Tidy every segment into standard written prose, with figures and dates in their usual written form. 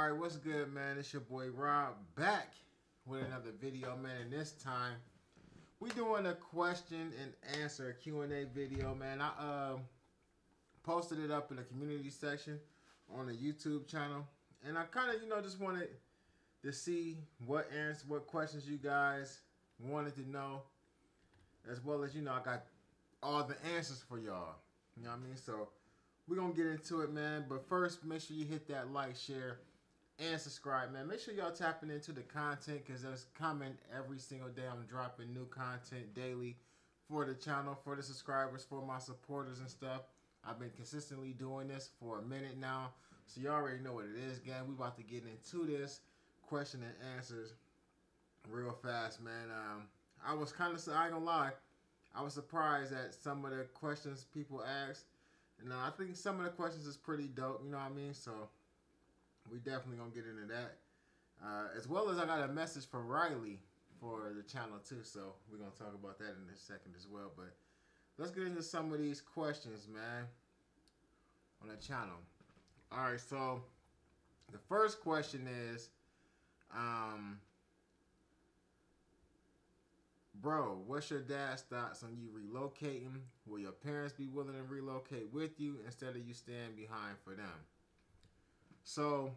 Alright, what's good, man? It's your boy Rob back with another video, man. And this time, we doing a question and answer Q&A video, man. I posted it up in the community section on the YouTube channel. And I kind of, just wanted to see what questions you guys wanted to know. As well as, I got all the answers for y'all. You know what I mean? So, we're going to get into it, man. But first, make sure you hit that like, share, and subscribe, man. Make sure y'all tapping into the content because there's coming every single day. I'm dropping new content daily for the channel, for the subscribers, for my supporters and stuff. I've been consistently doing this for a minute now. So you already know what it is, gang. We about to get into this question and answers real fast, man. I was kind of, I ain't gonna lie, I was surprised at some of the questions people asked. And I think some of the questions is pretty dope, you know what I mean? So, we definitely going to get into that. As well as I got a message from Riley for the channel too. So, we're going to talk about that in a second as well. But, let's get into some of these questions, man, on the channel. Alright, so, the first question is, bro, what's your dad's thoughts on you relocating? Will your parents be willing to relocate with you instead of you staying behind for them? So,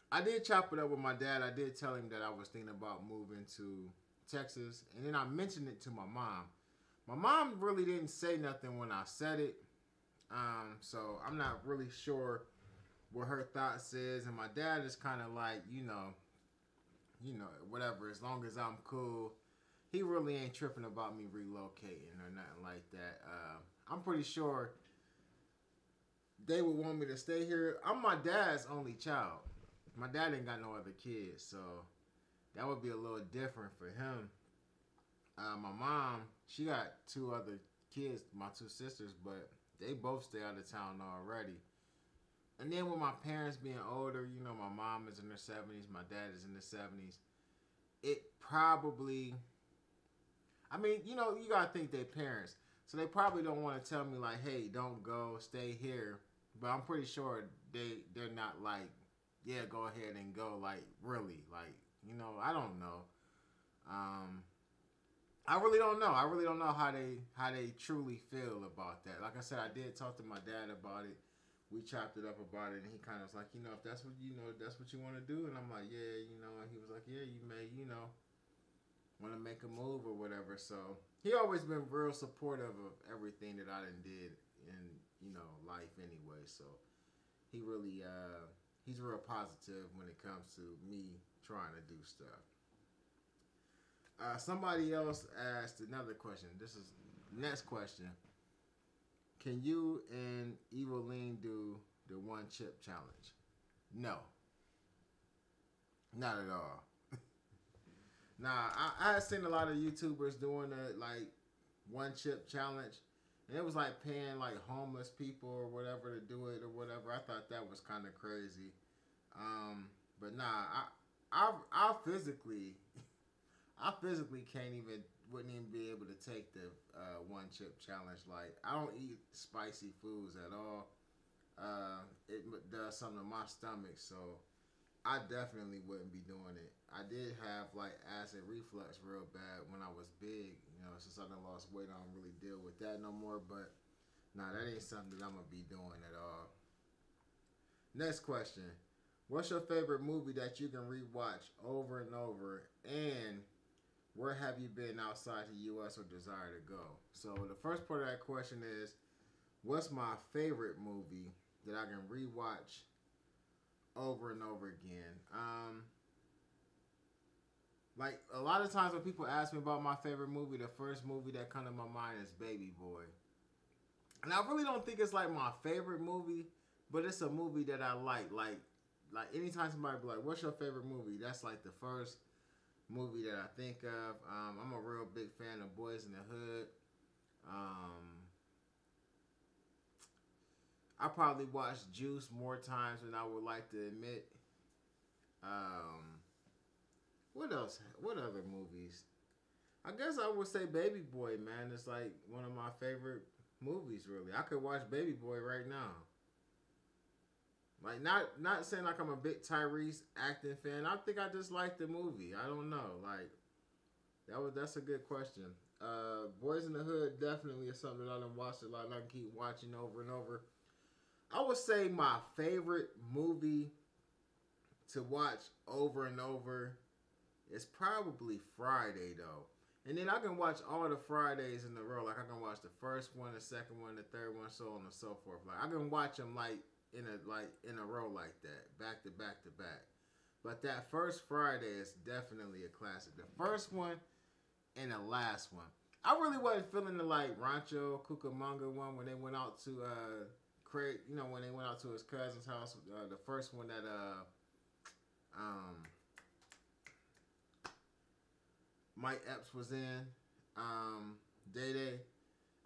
I did chop it up with my dad. I did tell him that I was thinking about moving to Texas. And then I mentioned it to my mom. My mom really didn't say nothing when I said it. So, I'm not really sure what her thoughts is. And my dad is kind of like, whatever. As long as I'm cool. He really ain't tripping about me relocating or nothing like that. I'm pretty sure they would want me to stay here. I'm my dad's only child. My dad ain't got no other kids, so that would be a little different for him. My mom, she got two other kids, my two sisters, but they both stay out of town already. And then with my parents being older, my mom is in her 70s, my dad is in his 70s. It probably... I mean, you got to think they're parents. So they probably don't want to tell me like, hey, don't go, stay here. But I'm pretty sure they're not like, yeah, go ahead and go. Like, really. Like, I don't know. I really don't know. I really don't know how they truly feel about that. Like I said, I did talk to my dad about it. We chopped it up about it. And he kind of was like, if that's what, that's what you want to do. And I'm like, yeah, and he was like, yeah, you may, want to make a move or whatever. So he always been real supportive of everything that I done did in life anyway. So he really he's real positive when it comes to me trying to do stuff. Somebody else asked another question. This is next question. Can you and Evelyn do the one chip challenge? No, not at all. Nah, I had seen a lot of YouTubers doing the like one chip challenge, and it was like paying like homeless people or whatever to do it or whatever. I thought that was kind of crazy. But nah, I physically, wouldn't even be able to take the one chip challenge. Like I don't eat spicy foods at all. It does something to my stomach, so I definitely wouldn't be doing it. I did have like acid reflux real bad when I was big. Since I done lost weight, I don't really deal with that no more. But nah, that ain't something that I'm gonna be doing at all. Next question. What's your favorite movie that you can rewatch over and over? And where have you been outside the U.S. or desire to go? So the first part of that question is, what's my favorite movie that I can rewatch over and over again? Like, a lot of times when people ask me about my favorite movie, the first movie that comes to my mind is Baby Boy. And I really don't think it's like my favorite movie, but it's a movie that I like. Like anytime somebody be like, what's your favorite movie? That's like the first movie that I think of. I'm a real big fan of Boys in the Hood. I probably watched Juice more times than I would like to admit. What else? What other movies? I guess I would say Baby Boy, man. It's like one of my favorite movies, really. I could watch Baby Boy right now. Like not saying like I'm a big Tyrese acting fan. I think I just like the movie. I don't know. Like that's a good question. Boys in the Hood definitely is something that I done watched a lot and I can keep watching over and over. I would say my favorite movie to watch over and over is probably Friday though. And then I can watch all the Fridays in a row. Like I can watch the first one, the second one, the third one, so on and so forth. Like I can watch them like in a row like that, back to back to back. But that first Friday is definitely a classic. The first one and the last one. I really wasn't feeling the like Rancho Cucamonga one when they went out to Craig. You know when they went out to his cousin's house. The first one that Mike Epps was in. Day Day.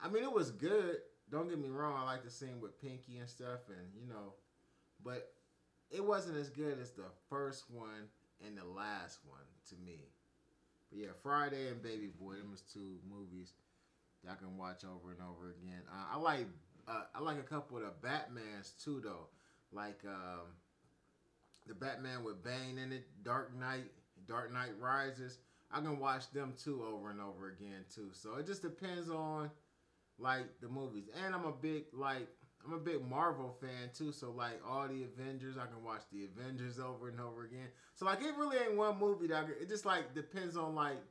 I mean, it was good. Don't get me wrong. I like the scene with Pinky and stuff, and you know, but it wasn't as good as the first one and the last one to me. But yeah, Friday and Baby Boy, them was two movies that I can watch over and over again. I like a couple of the Batmans too, though. Like the Batman with Bane in it, Dark Knight Rises. I can watch them too over and over again too. So it just depends on like the movies. And I'm a big Marvel fan too. So like all the Avengers, I can watch the Avengers over and over again. So like it really ain't one movie that it just like depends on like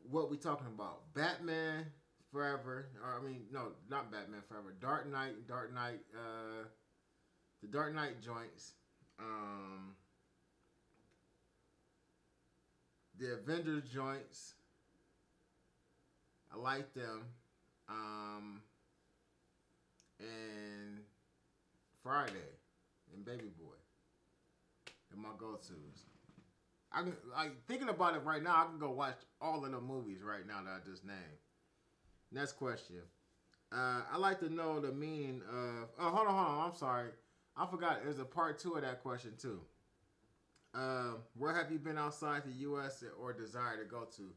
what we talking about. Batman Forever, or I mean no, not Batman Forever. Dark Knight, the Dark Knight joints. The Avengers joints, I like them. And Friday and Baby Boy, they're my go-tos. I can, like thinking about it right now, I can go watch all of the movies right now that I just named. Next question. I like to know the meaning of. Oh, hold on. I'm sorry. I forgot. There's a part 2 of that question too. Where have you been outside the U.S. or desire to go to?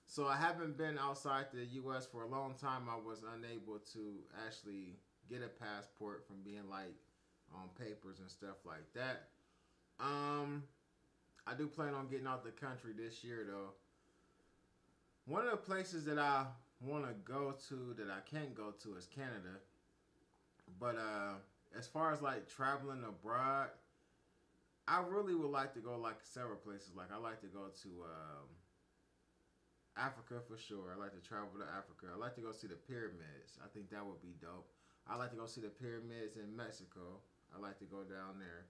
So I haven't been outside the U.S. for a long time. I was unable to actually get a passport from being like on papers and stuff like that. I do plan on getting out the country this year though. One of the places that I want to go to that I can't go to is Canada. But as far as like traveling abroad, I really would like to go like several places. Like I like to go to Africa for sure. I like to travel to Africa. I like to go see the pyramids. I think that would be dope. I like to go see the pyramids in Mexico. I like to go down there.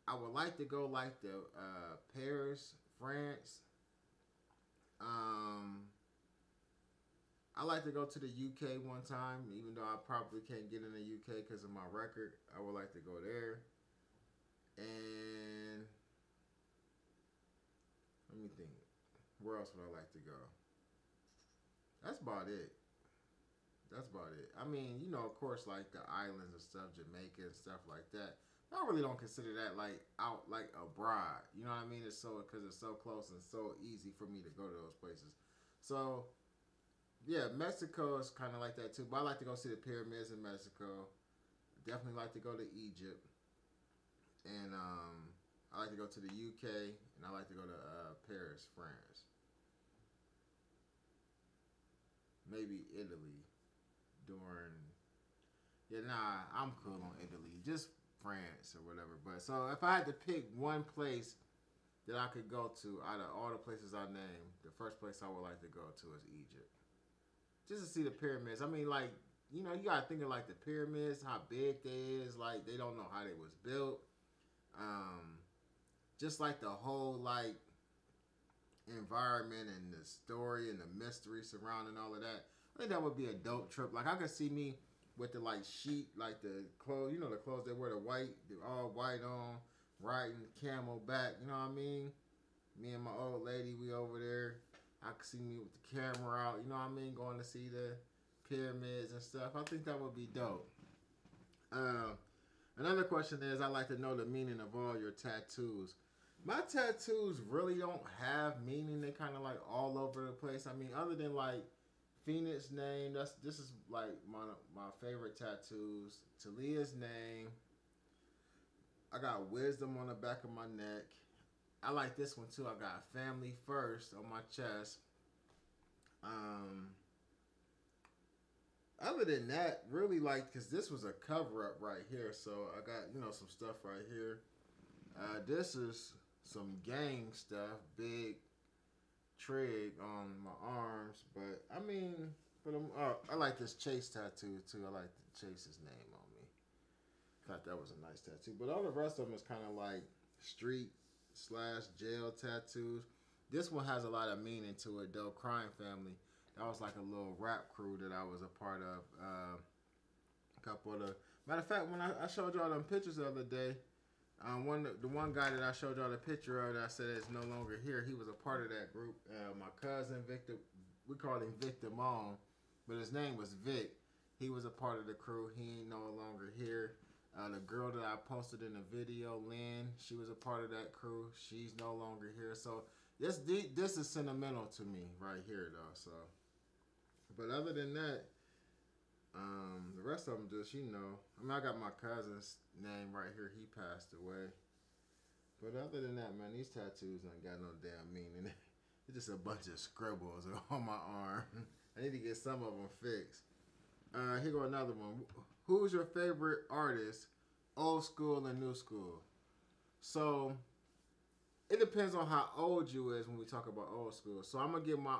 I would like to go like the Paris, France. I like to go to the UK one time, even though I probably can't get in the UK because of my record. I would like to go there. And let me think. Where else would I like to go? That's about it. That's about it. I mean, you know, of course, like the islands and stuff, Jamaica and stuff like that. I really don't consider that like out like abroad. You know what I mean? It's so because it's so close and so easy for me to go to those places. So yeah, Mexico is kind of like that too. But I like to go see the pyramids in Mexico. Definitely like to go to Egypt, and I like to go to the UK, and I like to go to Paris, France, maybe Italy. I'm cool on Italy. Just France or whatever. But so if I had to pick one place that I could go to out of all the places I named, the first place I would like to go to is Egypt. Just to see the pyramids. I mean, like, you know, you gotta think of like the pyramids, how big they is. Like, they don't know how they was built. Just like the whole like environment and the story and the mystery surrounding all of that. I think that would be a dope trip. Like, I could see me with the like sheet, like the clothes, you know, the clothes they wear, the all white on, riding camel back. You know what I mean? Me and my old lady, we over there. I could see me with the camera out. You know what I mean? Going to see the pyramids and stuff. I think that would be dope. Another question is, I like to know the meaning of all your tattoos. My tattoos really don't have meaning. They kind of like all over the place. I mean, other than like Phoenix name. This is like my favorite tattoos. Talia's name. I got wisdom on the back of my neck. I like this one too. I got family first on my chest. Um, Other than that, really like, cause this was a cover up right here. So I got some stuff right here. This is some gang stuff. Big trig on my arms, but I mean, I like this Chase tattoo too. I like Chase's name on me. Thought that was a nice tattoo, but all the rest of them is kind of like street / jail tattoos. This one has a lot of meaning to it though. Crime Family. That was like a little rap crew that I was a part of. A couple of the matter of fact, when I showed y'all them pictures the other day, the one guy that I showed y'all the picture of that I said is no longer here. He was a part of that group. My cousin Victor, we called him Victor Mon, but his name was Vic. He was a part of the crew. He ain't no longer here. The girl that I posted in the video, Lynn, she was a part of that crew. She's no longer here. So this is sentimental to me right here though. So, but other than that, the rest of them just, I mean, I got my cousin's name right here. He passed away. But other than that, man, these tattoos ain't got no damn meaning. It's just a bunch of scribbles on my arm. I need to get some of them fixed. Here go another one. Who's your favorite artist, old school and new school? So, it depends on how old you is when we talk about old school. So, I'm going to give my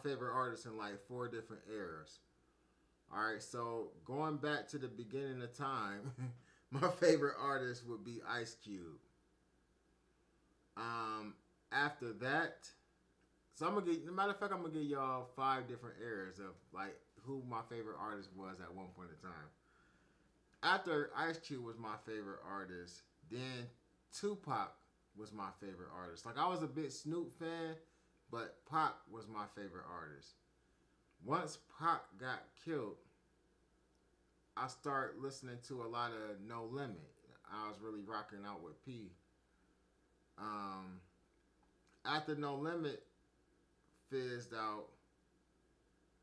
favorite artists in like 4 different eras. All right, so going back to the beginning of time, my favorite artist would be Ice Cube. After that, so I'm gonna give y'all 5 different eras of like who my favorite artist was at one point in time. After Ice Cube was my favorite artist, then Tupac was my favorite artist. Like I was a big Snoop fan, but Pac was my favorite artist. Once Pac got killed, I started listening to a lot of No Limit. I was really rocking out with P. After No Limit fizzed out,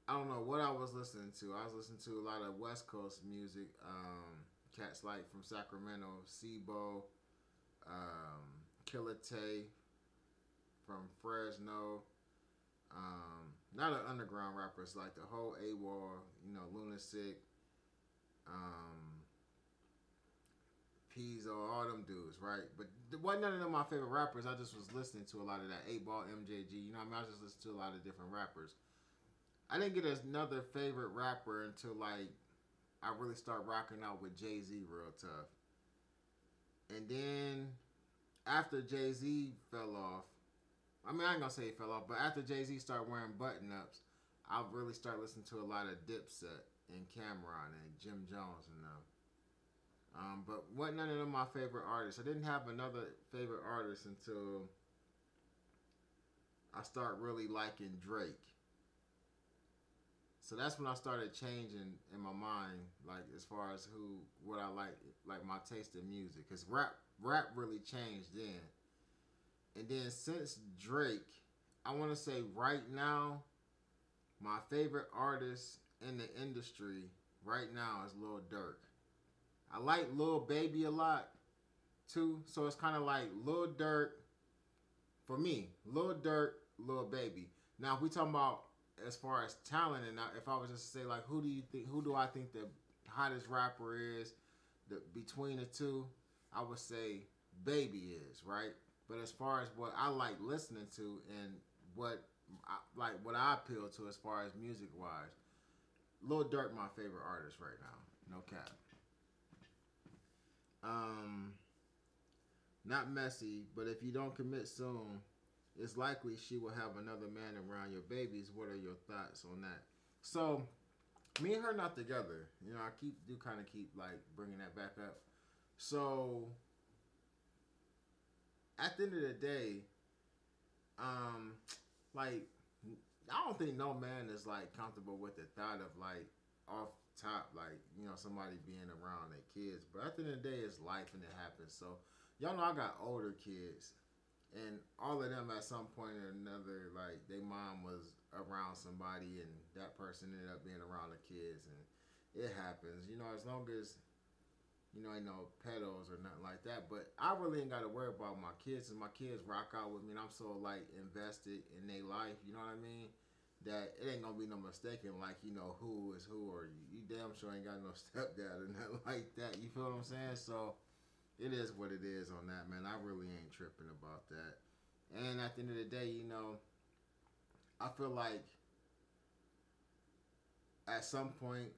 I don't know what I was listening to. I was listening to a lot of West Coast music. Cats like from Sacramento, Sibo, Killer Tay from Fresno. Not an underground rappers like the whole AWOL, Lunatic, Pizzo, all them dudes, right? But wasn't none of them my favorite rappers. I just was listening to a lot of that 8-Ball, MJG. I was just listening to a lot of different rappers. I didn't get another favorite rapper until like I really start rocking out with Jay-Z real tough. And then after Jay-Z fell off, I mean, I ain't gonna say he fell off, but after Jay-Z started wearing button-ups, I really started listening to a lot of Dipset and Cameron and Jim Jones and them. But wasn't none of them my favorite artists. I didn't have another favorite artist until I start really liking Drake. So that's when I started changing in my mind, like as far as what I like my taste in music. Cause rap really changed then. And then since Drake, I want to say right now, my favorite artist in the industry right now is Lil Durk. I like Lil Baby a lot too, so it's kind of like Lil Durk for me. Lil Durk, Lil Baby. Now, if we talking about as far as talent, and if I was just to say like, who do I think the hottest rapper is between the two, I would say Baby is, right? But as far as what I like listening to and what I appeal to as far as music wise, Lil Durk my favorite artist right now, no cap. Not messy, but if you don't commit soon, it's likely she will have another man around your babies. What are your thoughts on that? So, me and her not together. I keep like bringing that back up. So, at the end of the day, like, I don't think no man is like comfortable with the thought of like off top, like, somebody being around their kids. But at the end of the day, it's life and it happens. So, y'all know I got older kids. And all of them at some point or another, like their mom was around somebody, and that person ended up being around the kids, and it happens. As long as ain't no pedos or nothing like that. But I really ain't got to worry about my kids, and my kids rock out with me, and I'm so like invested in their life. You know what I mean? That it ain't gonna be no mistaking, like who is who, or you damn sure ain't got no stepdad or nothing like that. You feel what I'm saying? So it is what it is on that, man. I really ain't tripping about that. And at the end of the day, I feel like at some point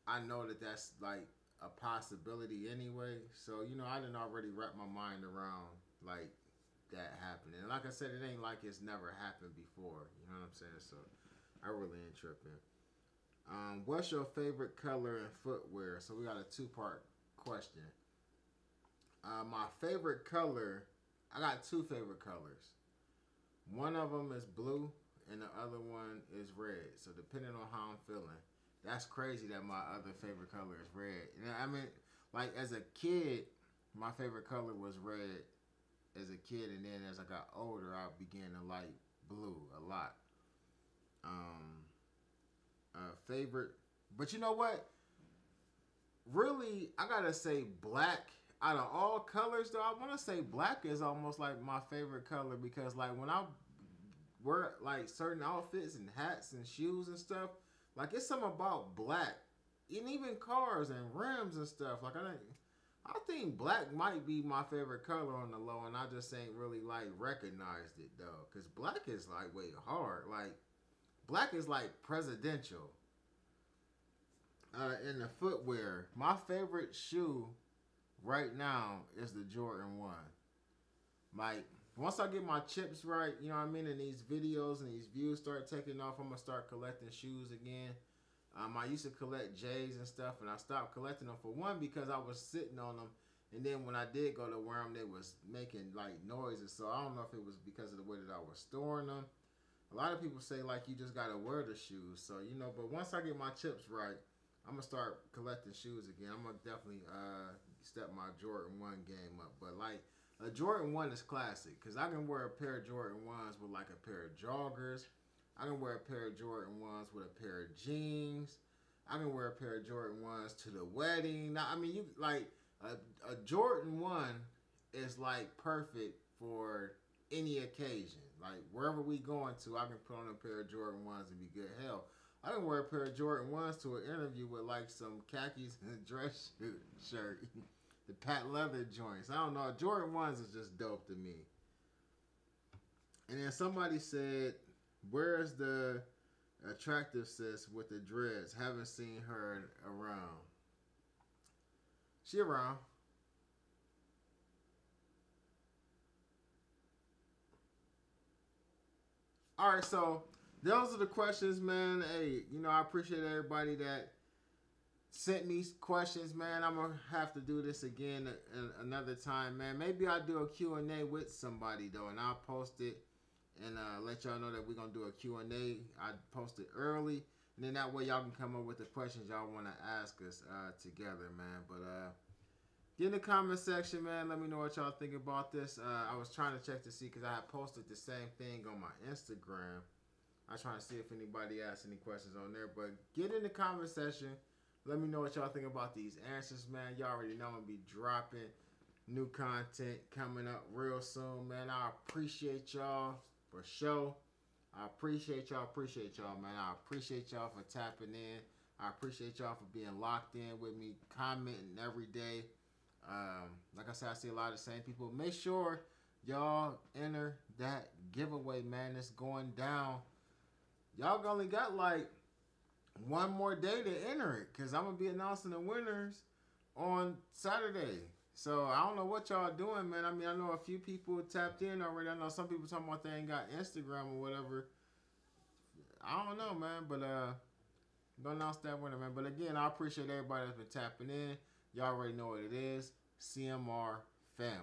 I know that that's like a possibility anyway. So I didn't already wrap my mind around like that happening. And like I said, it ain't like it's never happened before. You know what I'm saying? So I really ain't tripping. What's your favorite color and footwear? So we got a two-part question. My favorite color, I got two favorite colors. One of them is blue and the other one is red. So depending on how I'm feeling, that's crazy that my other favorite color is red. And I mean, like as a kid, my favorite color was red as a kid, and then as I got older, I began to like blue a lot. Favorite, but you know what? Really, I gotta say black. Out of all colors, though, I want to say black is almost like my favorite color because, like, when I wear like certain outfits and hats and shoes and stuff, like it's something about black, and even cars and rims and stuff. Like I think black might be my favorite color on the low, and I just ain't really like recognized it though, because black is like way hard. Like black is like presidential. In the footwear, my favorite shoe right now is the Jordan 1. Like, once I get my chips right, you know what I mean, and these videos and these views start taking off, I'm going to start collecting shoes again. I used to collect J's and stuff, and I stopped collecting them for one because I was sitting on them, and then when I did go to wear them, they was making, like, noises, so I don't know if it was because of the way that I was storing them. A lot of people say, like, you just got to wear the shoes, so, but once I get my chips right, I'm going to start collecting shoes again. I'm going to definitely step my Jordan 1 game up. But, like, a Jordan 1 is classic because I can wear a pair of Jordan 1s with, like, a pair of joggers. I can wear a pair of Jordan 1s with a pair of jeans. I can wear a pair of Jordan 1s to the wedding. Now, I mean, you like, a Jordan 1 is, like, perfect for any occasion. Like, wherever we going to, I can put on a pair of Jordan 1s and be good. Hell, I can wear a pair of Jordan 1s to an interview with like some khakis and a dress shirt. The patent leather joints. I don't know. Jordan 1s is just dope to me. And then somebody said, where's the attractive sis with the dreads? Haven't seen her around. She around. Alright, so those are the questions, man. Hey, I appreciate everybody that sent me questions, man. I'm gonna have to do this again another time, man. Maybe I'll do a Q&A with somebody though, and I'll post it and let y'all know that we're gonna do a Q&A. I post it early, and then that way y'all can come up with the questions y'all want to ask us together, man. But get in the comment section, man. Let me know what y'all think about this. I was trying to check to see because I had posted the same thing on my Instagram. I was trying to see if anybody asked any questions on there. But get in the comment section. Let me know what y'all think about these answers, man. Y'all already know I'm going to be dropping new content coming up real soon, man. I appreciate y'all for sure. I appreciate y'all, man. I appreciate y'all for tapping in. I appreciate y'all for being locked in with me, commenting every day. Like I said, I see a lot of the same people. Make sure y'all enter that giveaway, man. It's going down. Y'all only got like one more day to enter it because I'm going to be announcing the winners on Saturday. So I don't know what y'all doing, man. I mean, I know a few people tapped in already. I know some people talking about they ain't got Instagram or whatever. I don't know, man. But I'm going to announce that winner, man. But again, I appreciate everybody that's been tapping in. Y'all already know what it is. CMR family.